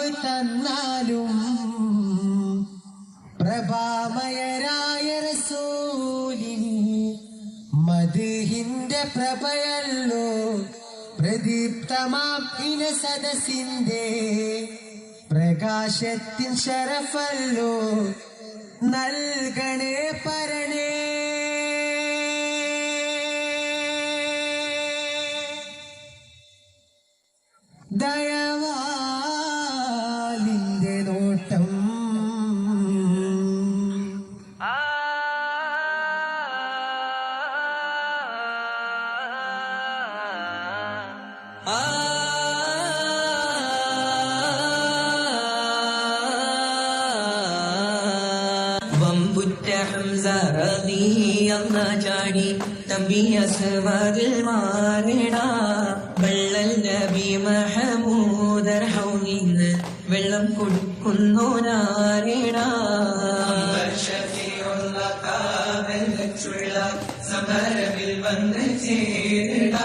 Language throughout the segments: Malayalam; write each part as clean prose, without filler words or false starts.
വാവ് തന്നാലും പ്രഭാമയരായ റസൂലിൻ മദ്ഹിന്റെ പ്രഭയല്ലോ പ്രദീപ്തമാക്കിന സദസിന്റെ പ്രകാശത്തിൻ ശരഫല്ലോ നൽകണേ പരണേ. ദയവാലിന്റെ നോട്ടം വമ്പുറ്റ ഹംസ റളിയല്ലാഹു ചാടി തമ്പി അസ്വാദിൽ മാറിട വെള്ളൽ നബി മഹമൂദ് റഹീന്ന് വെള്ളം കുടിക്കുന്നു നാരിട സമരവിൽ വന്ന് ചേരിട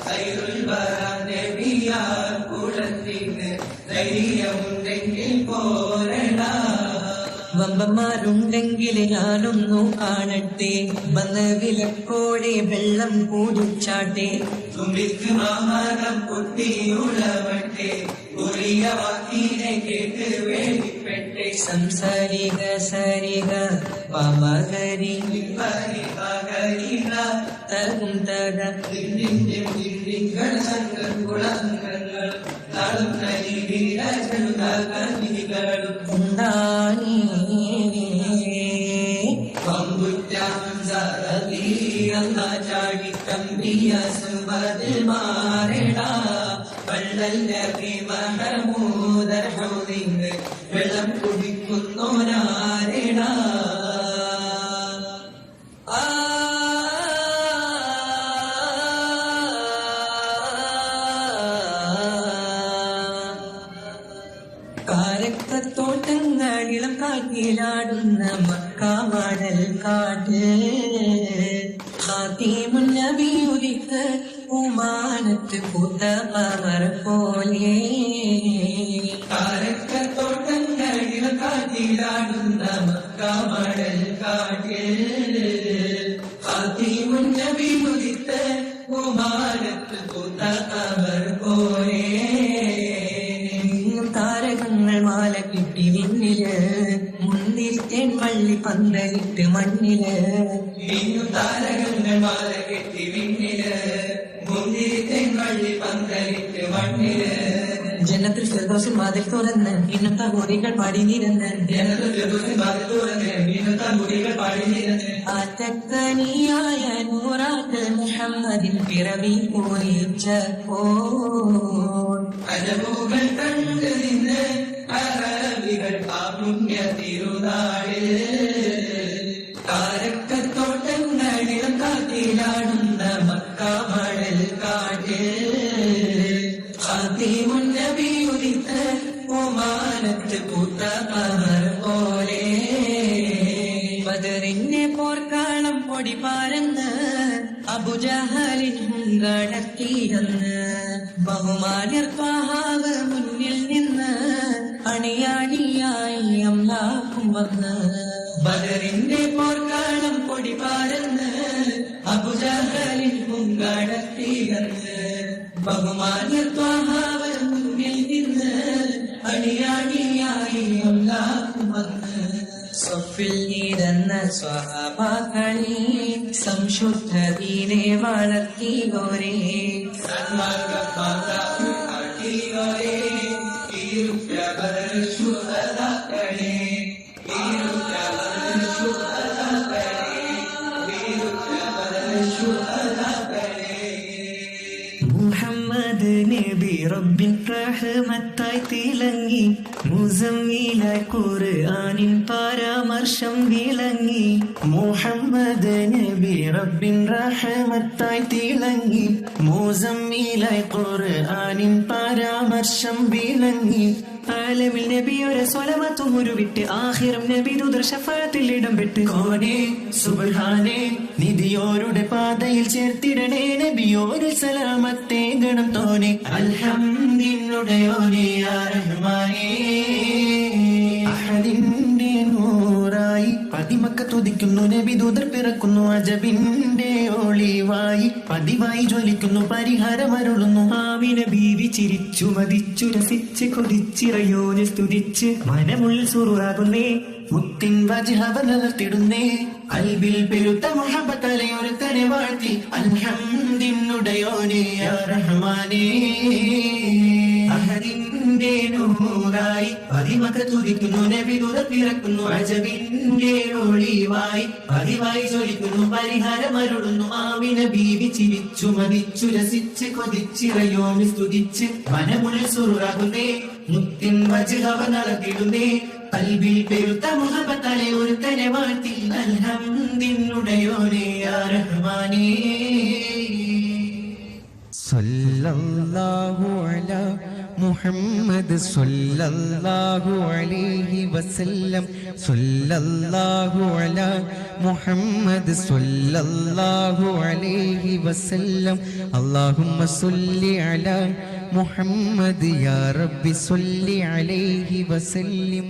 ഖൈറുൽ വറ നബിയാ കുളത്തിന് ധൈര്യമുണ്ടെങ്കിൽ പോരട. വമ്പന്മാരുണ്ടെങ്കിൽ ഞാനൊന്നു കാണട്ടെ, വന്ന് വിലക്കോടെ വെള്ളം കൂടിച്ചാട്ടെ. തുമ്പിക്ക് ആഹാരം പൊട്ടിയുളവട്ടെ, ഒറിയ വാക്കിനെ കേട്ട് വേണ്ടിപ്പെട്ടെ. സംസാരിക സരിക പമകരി തകും തക ദിണ്ടിങ്ങൾ സംഘം കുളങ്ങൾ താളും നരികളും ഉണ്ടായി. ചാടി തമ്പിയ സുബദിൽ മാറിട വള്ളൽ നബി മഹമൂദ് റഹീന്ന് വെള്ളം കുടിക്കുന്നു നാരിട. കാരക്കത്തോട്ടങ്ങളിളം കാറ്റിലാടുന്ന മക്കാമടൽ കാട് ഖാതിമുൻ നബി ഉദിത്ത് ഉമാനത്ത് പൂത്ത പവർ പോലെ. കാരക്കത്തോട്ടങ്ങളിളം കാറ്റിലാടുന്ന മക്കാമടൽ കാട് ഖാതിമുൻ നബി ഉദിത്ത് ഉമാനത്ത് പൂത്ത പവർ പോലെ. താരകങ്ങൾ മാല കിട്ടി വിണ്ണില് മുന്തിരിത്തേൻ വള്ളി പന്തലിട്ട് മണ്ണില്. താരകങ്ങൾ മാല കെട്ടി വിണ്ണില് മുന്തിരിത്തേൻ വള്ളി പന്തലിട്ട് മണ്ണില്. ജനത്തിൽ ഫിർദൗസിൽ വാതിൽ തുറന്ന് ഇന്നത്തെ ഹൂറികൾ പാടിനിരുന്ന് ആറ്റക്കനിയായ നൂറാത്ത് മുഹമ്മദിൻ പിറവി പോയിച്ചപ്പോൾ അജബുകൾ കണ്ടു നിന്ന് അറബികൾ പാപുണ്യ തിരുനാളിൽ. കാരക്കത്തോട്ടങ്ങളിലും കാറ്റിലാടുന്ന മക്കാമടൽ കാട്ടിൽ ഖാതിമുൻ നബി ഉദിത്ത് ഉമാനത്ത് പൂത്ത പവർ പോലെ. ബദറിന്റെ പോർക്കാളം പൊടി പാരന്ന് അബുജഹലിൻ ഹുങ്കടത്തിയെന്ന് ബഹുമാന്യർ ത്വാഹാവ് മുന്നിൽ നിന്ന് അണിയാണിയായി അമ്ലാക്കും വന്ന്. ബദറിന്റെ പോർക്കാളം പൊടി പാരന്ന് അബുജഹലിൻ ഹുങ്കടത്തിയെന്ന് ബഹുമാന്യർ ത്വാഹാവ് മുന്നിൽ നിന്ന് അണിയാണിയായി അമ്ലാക്കും വന്ന്. സ്വഫിൽ നിരന്ന സ്വഹാബാക്കളെ സംശുദ്ധ ദീനെ വളർത്തിയോരേ മുഹമ്മദ് നബി റബ്ബിൻ റഹ്മത്തായി തിളങ്ങി മുസമ്മിലായി ഖുർആനിൻ പരാമർശം വിളങ്ങി. മുഹമ്മദ് നബി റബ്ബിൻ റഹ്മത്തായി തിളങ്ങി മുസമ്മിലായി ഖുർആനിൻ പരാമർശം വിളങ്ങി. ആലമിൽ നബിയുടെ സ്വലവത്തും ഉരുവിട്ട് ആഖിറം നബി ദുദർ ശഫാഅത്തിൽ ഇടം പെട്ട്. കോനെ സുബ്ഹാനേ നിധിയോരുടെ പാതയിൽ ചേർത്തിടണേ നബിയോരിൽ സലാമത്തെ ഗണം തോനെ. അൽഹംദുലില്ലാഹി യാ റഹ്മാനേ ജ്വലിക്കുന്നു നബി ദൂതർ പിറക്കുന്നു അജബിന്റെ ഒളിവായി പതിവായി ജ്വലിക്കുന്നു പരിഹാരമരുളുന്നു ആമിന ബീവി ചിരിച്ചു മതിച്ചു രസിച്ച് കൊതിച്ചിറയോനെ സ്തുതിച്ച് മനമുള്ളിൽ സുറുറാകുന്നേ മുത്തിൻ വജ്ഹവനർത്തിടുന്നേ അൽബിൽ പെരുത്ത മുഹബ്ബത്തലെ ഒരുത്തനെ വാഴ്ത്തി അൽഹംദിനുടയോനെ യാ റഹ്മാനേ അഹദിന്റെ നൂറായി പതിമക തുതിക്കുന്നു നബി ദൂതർ പിറക്കുന്നു അജബിന്റെ ഒളിവായി പതിവായി ജ്വലിക്കുന്നു പരിഹാരമരുളുന്നു ആമിന ബീവി ചിരിച്ചു മതിച്ചു രസിച്ച് കൊതിച്ചിറയോനെ സ്തുതിച്ച് മനമുള്ളിൽ സുറുറാകുന്നേ മുത്തിൻ വജ്ഹവനർത്തിടുന്നേ കൽബിൽ പെരുത്ത മുഹബ്ബത്തലെ ഒരുത്തനെ വാഴ്ത്തി അൽഹംദിനുടയോനെ യാ റഹ്മാനേ സല്ലല്ലാഹു അലാ മുഹമ്മദ് സല്ലല്ലാഹു അലൈഹി വസല്ലം സല്ലല്ലാഹു അലാ മുഹമ്മദ് സല്ലല്ലാഹു അലൈഹി വസല്ലം അല്ലാഹുമ്മ സല്ലി അലാ മുഹമ്മദ് യാ റബ്ബി സല്ലി അലൈഹി വസല്ലം